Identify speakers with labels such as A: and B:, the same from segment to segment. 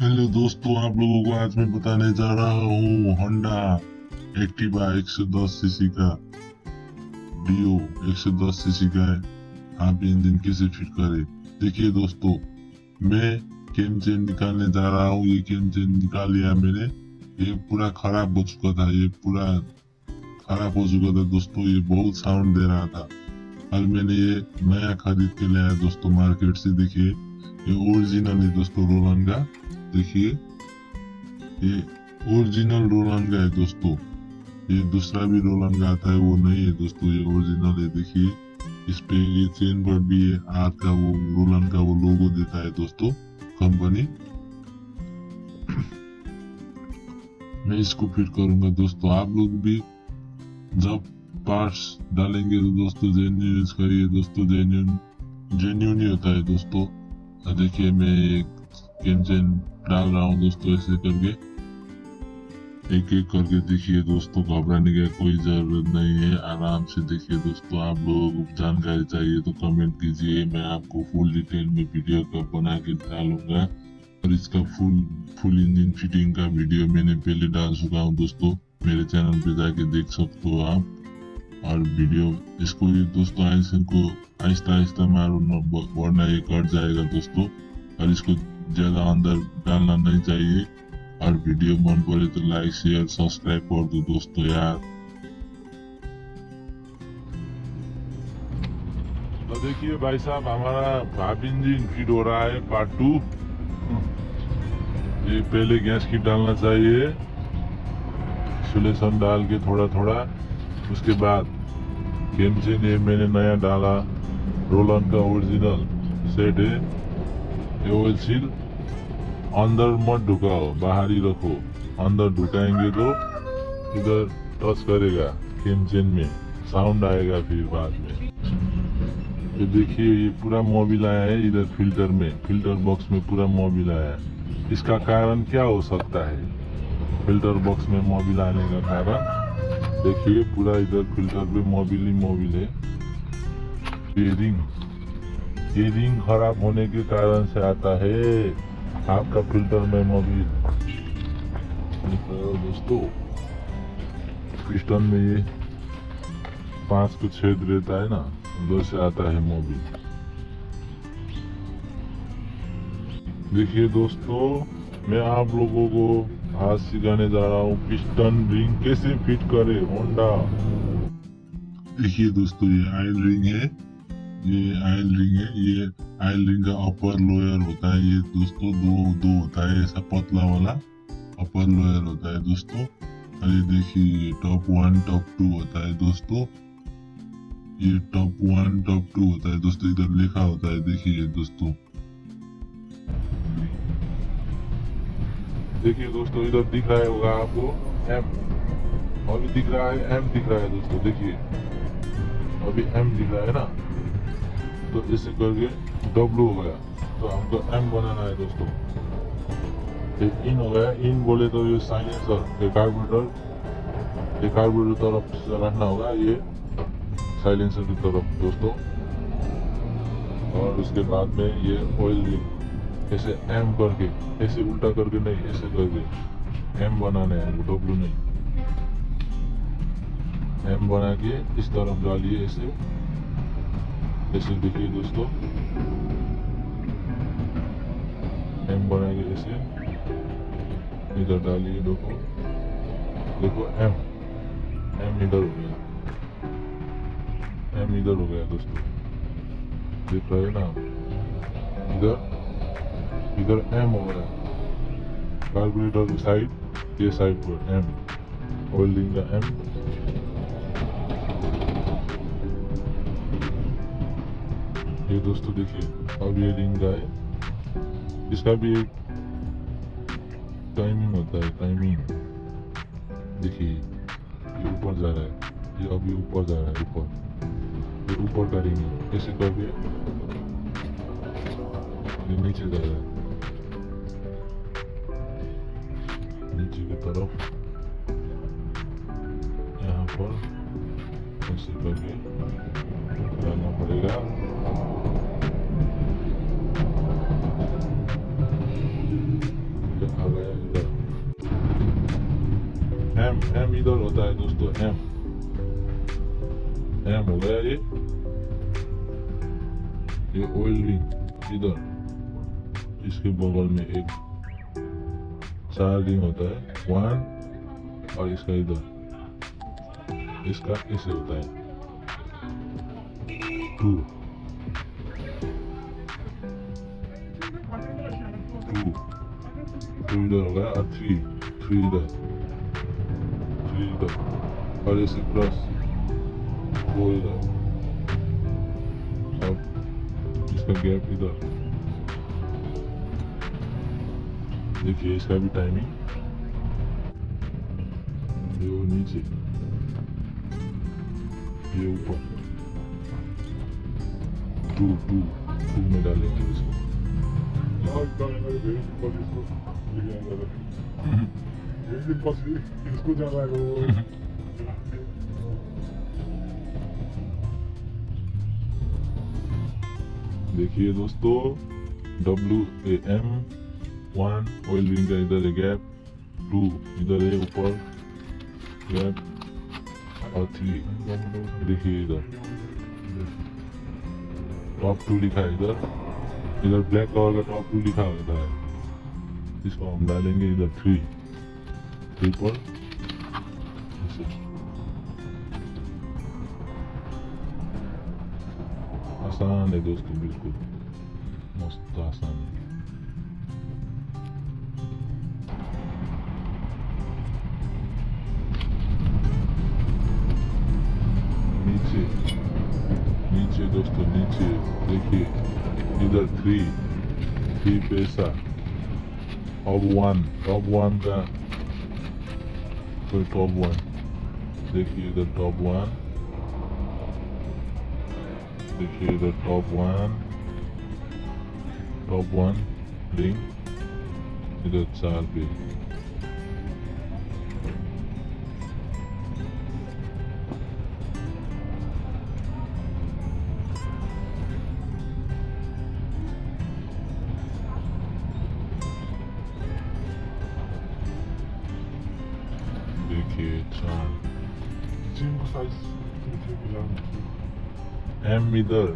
A: Hello दोस्तों, आप लोगों को आज मैं बताने जा रहा हूँ होंडा एक्टिवा 110 सीसी का डीओ 110 सीसी का है। आप इंजन कैसे फिट करें। देखिए दोस्तों, मैं केम चेन निकालने जा रहा हूँ। ये केम चेन निकाल लिया मैंने। ये पूरा खराब हो चुका था, ये पूरा खराब हो चुका था दोस्तों। ये बहुत साउंड दे रहा था। कल मैंने ये नया खरीद के लाया दोस्तों मार्केट से। देखिए, ये ओरिजिनल है दोस्तों रोलन का। देखिए, ये ओरिजिनल रोलन का है दोस्तों। ये दूसरा भी रोलन का आता है, वो नहीं है दोस्तों, ये ओरिजिनल है। देखिए, इस पे ये चेन पर भी है आर का, वो रोलन का वो लोगो देता है दोस्तों, कंपनी। मैं इसको फिट करूंगा दोस्तों। आप लोग भी जब पार्ट्स डालेंगे तो दोस्तों जेन्युइन यूज करिए दोस्तों। जेन्युइन ही होता है दोस्तों। देखिए, मैं एक केम चेन डाल रहा हूँ दोस्तों, ऐसे करके एक एक करके। देखिए दोस्तों, घबराने की कोई जरूरत नहीं है, आराम से देखिए दोस्तों। आप लोगों को जानकारी चाहिए तो कमेंट कीजिए, मैं आपको फुल डिटेल में वीडियो का बना के डालूंगा। और इसका फुल इंजन फिटिंग का वीडियो मैंने पहले डाल चुका हूँ दोस्तों, मेरे चैनल पे जाके देख सकते हो आप। और वीडियो इसको ये दोस्तों आहिस्ता आहिस्ता मारूंगा, वरना ये कट जाएगा दोस्तों। और इसको ज्यादा अंदर डालना नहीं चाहिए। और वीडियो मन पड़े तो लाइक शेयर सब्सक्राइब कर दो दोस्तों यार। तो देखिए भाई साहब, हमारा भाप इंजन फिट हो रहा है पार्ट 2। ये पहले गैस की डालना चाहिए, इंसुलेशन डाल के थोड़ा थोड़ा। उसके बाद केम चेन ये मैंने नया डाला, रोलन का ओरिजिनल सेट है। ये ऑयल सील अंदर मत ढुकाओ, बाहर ही रखो। अंदर ढुकाएंगे तो इधर टच करेगा केम चेन में, साउंड आएगा फिर बाद में। ये देखिए, ये पूरा मोबिल आया है इधर फिल्टर में, फिल्टर बॉक्स में पूरा मोबिल आया है। इसका कारण क्या हो सकता है? फिल्टर बॉक्स में मोबिल आने का कारण देखिए, पूरा इधर फिल्टर पे मोबिल ही मोबिल है। ये रिंग खराब होने के कारण से आता है आपका फिल्टर में मोबिल। दोस्तों, पिस्टन में ये 5 को छेद रहता है ना, उधर से आता है मोबिल। देखिए दोस्तों, मैं आप लोगों को आज सिखाने जा रहा हूँ पिस्टन रिंग कैसे फिट करे होंडा। देखिए दोस्तों, ये आयल रिंग है। ये आयल रिंग का अपर लोअर होता है। ये दोस्तों दो होता है, ऐसा पतला वाला अपर लोअर होता है दोस्तों। और ये देखिए, टॉप 1 टॉप 2 होता है दोस्तों। ये टॉप 1 टॉप 2 होता है दोस्तों, इधर लिखा होता है। देखिए दोस्तों, देखिए इधर दिख रहा होगा आपको एम, अभी दिख रहा है एम, दिख रहा है दोस्तों। देखिए, अभी एम दिख रहा है ना, तो इसे करके डब्ल्यू हो गया, तो हमको एम बनाना है दोस्तों। एक इन हो गया, इन बोले तो ये साइलेंसर, ये कार्बोरेटर तरफ से रखना होगा, ये साइलेंसर की तरफ दोस्तों। और उसके बाद में ये ऑयल रिंग ऐसे एम करके, ऐसे उल्टा करके नहीं, ऐसे करके एम बनाने हैं, डब्ल्यू नहीं। एम बना के इस तरफ डालिए, ऐसे देखिए दोस्तों, एम बना के ऐसे इधर डालिए। देखो एम इधर हो गया, एम इधर हो गया दोस्तों, देख रहे हैं ना। इधर एम हो गया, कार्बोरेटर की साइड, ये साइड पर एम, होल्डिंग का एम। ये दोस्तों देखिए, अब ये रिंग का है, इसका भी एक टाइमिंग होता है, टाइमिंग। देखिए, ये ऊपर जा रहा है, ये अभी ऊपर जा रहा है, ऊपर, ये ऊपर का रिंग ऐसे करके ये नीचे जा रहा है, नीचे की तरफ यहाँ पर ऐसे करके डालना पड़ेगा। एम इधर होता है दोस्तों, एम एम हो गया ये ऑयल रिंग इधर, इसके बगल में एक 4 रिंग होता है, 1 और इसका इधर, इसका ऐसे होता है 2 इधर होगा और 3 इधर और ऐसे प्लस 4 इधर, अब इसका गैप इधर। देखिए इसका भी टाइमिंग, ये वो नीचे, ये ऊपर 2 में डालेंगे इसको।
B: इसको ज्यादा
A: देखिए दोस्तों, WAM 1 ऑयल रिंग का इधर है गैप, 2 इधर है ऊपर गैप और 3 देखिए इधर टॉप 2 लिखा है, इधर ब्लैक कलर का टॉप 2 लिखा होता है, इसको हम डालेंगे इधर 3 पर ऐसे। आसान है दोस्तों, बिल्कुल मस्त आसान है। नीचे दोस्तों, नीचे देखिए इधर 3 पैसा, टॉप 1 का कोई टॉप 1 देखिए इधर टॉप 1, देखिए इधर टॉप 1 रिंग इधर 4 पे, देखिए 4 एम इधर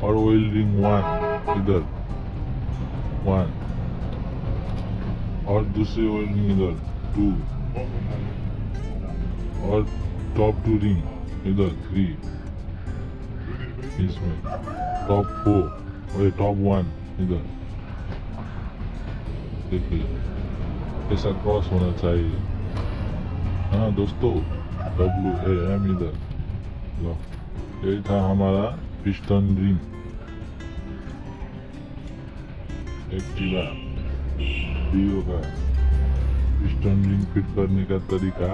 A: और ऑयल रिंग 1 इधर 1 और दूसरे ऑयल रिंग इधर 2 और टॉप 2 रिंग इधर 3, इसमें टॉप 4 और टॉप 1 इधर। देखिए ऐसा क्रॉस होना चाहिए। हाँ दोस्तों, WAM इधर, यही था हमारा पिस्टन रिंग एक्टिवा हीरो का पिस्टन रिंग फिट करने का तरीका।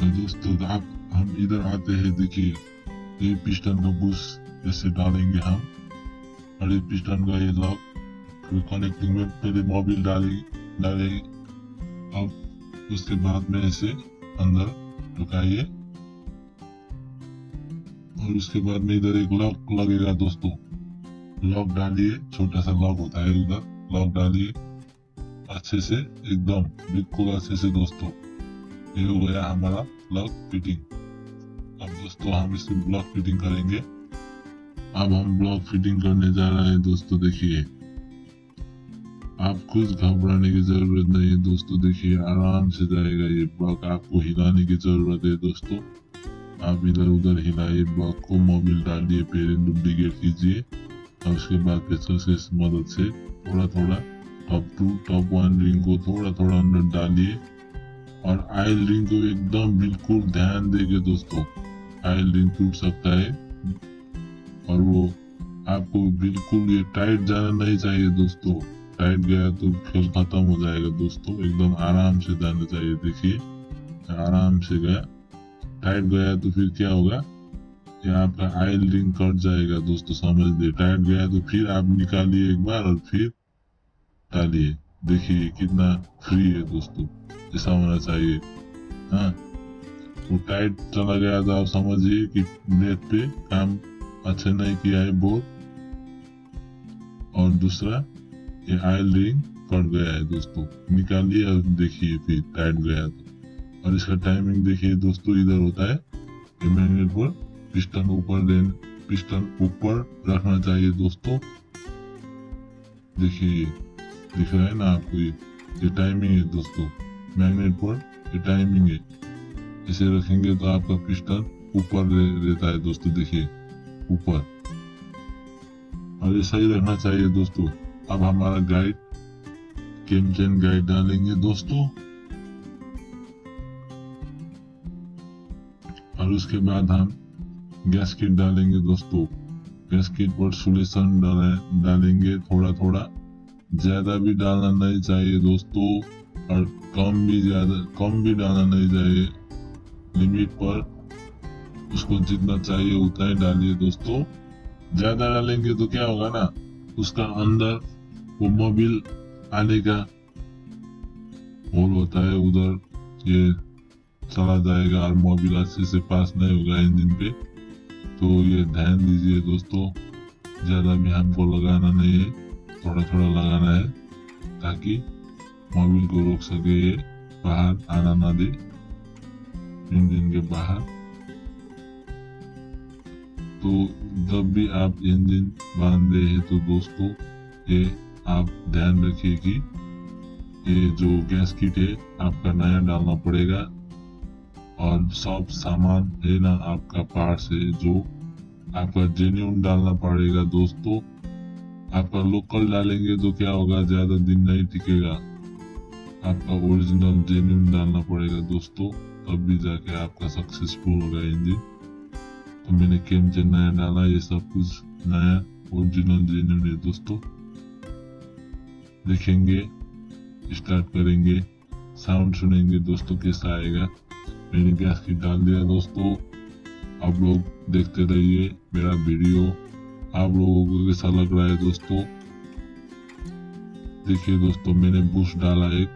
A: दोस्तों हम इधर आते हैं, देखिए ये पिस्टन का बुश ऐसे डालेंगे हम, और ये पिस्टन का ये लॉक कनेक्टिंग में पहले मोबिल डालेंगे, अब उसके बाद में ऐसे अंदर ढुकाइए और उसके बाद में इधर एक लॉक लगेगा दोस्तों, लॉक डालिए, छोटा सा लॉक होता है उधर, लॉक डालिए अच्छे से, एकदम बिल्कुल अच्छे से दोस्तों। ये हो गया हमारा लॉक फिटिंग। अब दोस्तों हम इसकी ब्लॉक फिटिंग करेंगे। अब हम ब्लॉक फिटिंग करने जा रहे हैं दोस्तों। देखिए आप कुछ घबराने की जरूरत नहीं है दोस्तों, देखिए आराम से जाएगा ये ब्लॉक, आपको हिलाने की जरूरत है दोस्तों। आप इधर उधर हिलाइए ब्लॉक को, मोबिल डालिए, फिर लुब्रिकेट कीजिए और उसके बाद पेचकस की मदद से थोड़ा थोड़ा टॉप 1 रिंग को थोड़ा थोड़ा अंदर डालिए और आयल रिंग को एकदम बिल्कुल ध्यान देके दोस्तों, आयल रिंग टूट सकता है और वो आपको बिल्कुल ये टाइट जाना नहीं चाहिए दोस्तों, टाइट गया तो खेल खत्म हो जाएगा दोस्तों, एकदम आराम से जाना चाहिए। देखिए आराम से गया, टाइट गया तो फिर क्या होगा, ये आपका आयल रिंग कट जाएगा दोस्तों, समझ लीजिए। टाइट गया तो फिर आप निकालिए एक बार और फिर डालिए, देखिए कितना फ्री है दोस्तों, ऐसा होना चाहिए। हाँ, वो टाइट चला गया तो आप समझिए कि नेट पे काम अच्छा नहीं किया है बोर्ड। और दूसरा ये आयल रिंग कट गया है दोस्तों, निकालिए और देखिए फिर टाइट गया तो। और इसका टाइमिंग देखिए दोस्तों, इधर होता है मैग्नेट पर पिस्टन ऊपर रखना चाहिए दोस्तों। देखिए दिख रहा है ना आपको, ये टाइमिंग है दोस्तों, मैग्नेट पर ये टाइमिंग है। इसे रखेंगे तो आपका पिस्टन ऊपर रहता है दोस्तों, देखिए ऊपर, और ये सही रखना चाहिए दोस्तों। अब हमारा गाइड केम चेन गाइड डालेंगे दोस्तों, और उसके बाद हम गैस्केट डालेंगे दोस्तों। गैस्केट पर सोल्यूशन डालेंगे थोड़ा थोड़ा, ज्यादा भी डालना नहीं चाहिए दोस्तों, और कम भी डालना नहीं चाहिए। लिमिट पर उसको जितना चाहिए उतना ही डालिए दोस्तों। ज्यादा डालेंगे तो क्या होगा ना, उसका अंदर वो मोबिल आने का होल होता है, उधर ये चला जाएगा और मोबिल अच्छे से पास नहीं होगा इंजन पे। तो ये ध्यान दीजिए दोस्तों, ज्यादा भी हमको लगाना नहीं है, थोड़ा थोड़ा लगाना है, ताकि मोबिल को रोक सके, ये बाहर आना ना दे इंजन के बाहर। तो जब भी आप इंजन बांधे हैं तो दोस्तों ये आप ध्यान रखिए कि ये जो गैस्केट है आपका नया डालना पड़ेगा, और सब सामान है ना आपका पार्ट्स है जो आपका जेन्युइन डालना पड़ेगा दोस्तों। आपका लोकल डालेंगे तो क्या होगा, ज्यादा दिन नहीं टिकेगा, आपका ओरिजिनल जेन्युइन डालना पड़ेगा दोस्तों, तब भी जाके आपका सक्सेसफुल होगा इंजन। तो मैंने केम चेन नया डाला, ये सब कुछ नया ओरिजिनल जेन्युइन है दोस्तों। देखेंगे, स्टार्ट करेंगे, साउंड सुनेंगे दोस्तों कैसा आएगा। मैंने गैस्केट डाल दिया दोस्तों, आप लोग देखते रहिए मेरा वीडियो, आप लोगों को कैसा लग रहा है दोस्तों। देखिए दोस्तों, मैंने बूस्ट डाला एक,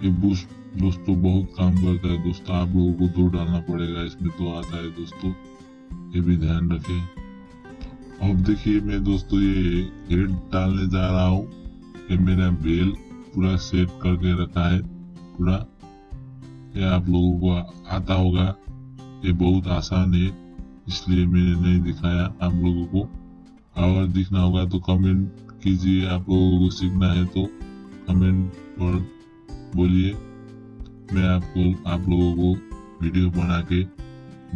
A: ये बूस्ट दोस्तों बहुत काम करता है दोस्तों, आप लोगों को दो डालना पड़ेगा, इसमें तो आता है दोस्तों, ये भी ध्यान रखें। अब देखिए मैं दोस्तों ये हेड डालने जा रहा हूँ, ये मेरा बेल पूरा सेट करके रखा है पूरा, ये आप लोगों को आता होगा, ये बहुत आसान है इसलिए मैंने नहीं दिखाया आप लोगों को। अगर दिखना होगा तो कमेंट कीजिए, आप लोगों को सीखना है तो कमेंट पर बोलिए, मैं आप लोगों को वीडियो बना के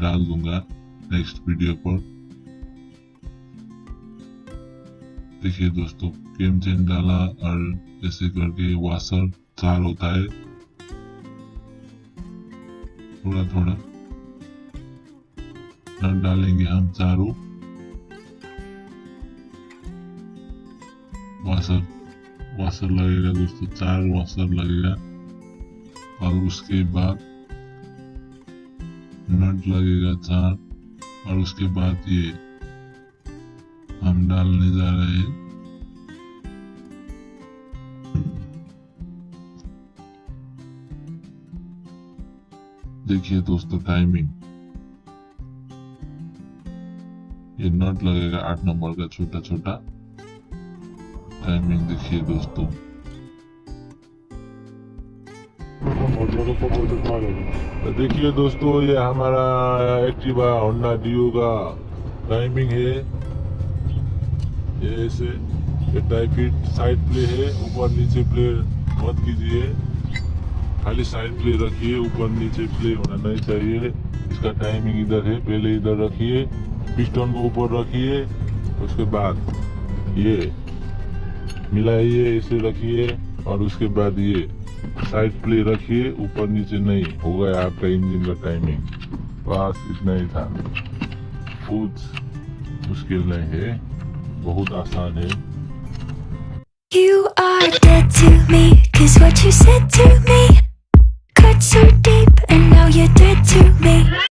A: डाल दूंगा नेक्स्ट वीडियो पर। देखिए दोस्तों, केम चेन डाला और ऐसे करके वाशर 4 होता है, थोड़ा थोड़ा नट डालेंगे हम चारों, वाशर लगेगा दोस्तों, 4 वाशर लगेगा, और उसके बाद नट लगेगा 4, और उसके बाद ये हम डालने जा रहे हैं। देखिए दोस्तों टाइमिंग, ये नट लगेगा 8 नंबर का छोटा छोटा, टाइमिंग देखिए दोस्तों। तो देखिए दोस्तों, ये हमारा एक्टिवा होंडा डियो का टाइमिंग है, ये ऐसे, ये टाइपिट साइड प्ले है, ऊपर नीचे प्ले मत कीजिए, खाली साइड प्ले रखिए, ऊपर नीचे प्ले होना नहीं चाहिए। इसका टाइमिंग इधर है, पहले इधर रखिए, पिस्टन को ऊपर रखिए, उसके बाद ये मिलाइए, इसे रखिए, और उसके बाद ये साइड प्ले रखिए, ऊपर नीचे नहीं, हो गया आपका इंजन का टाइमिंग। बस इतना ही था, कुछ मुश्किल नहीं है, बहुत आसान है।
B: You are dead to me, 'cause what you said to me cut so deep, and now you're dead to me.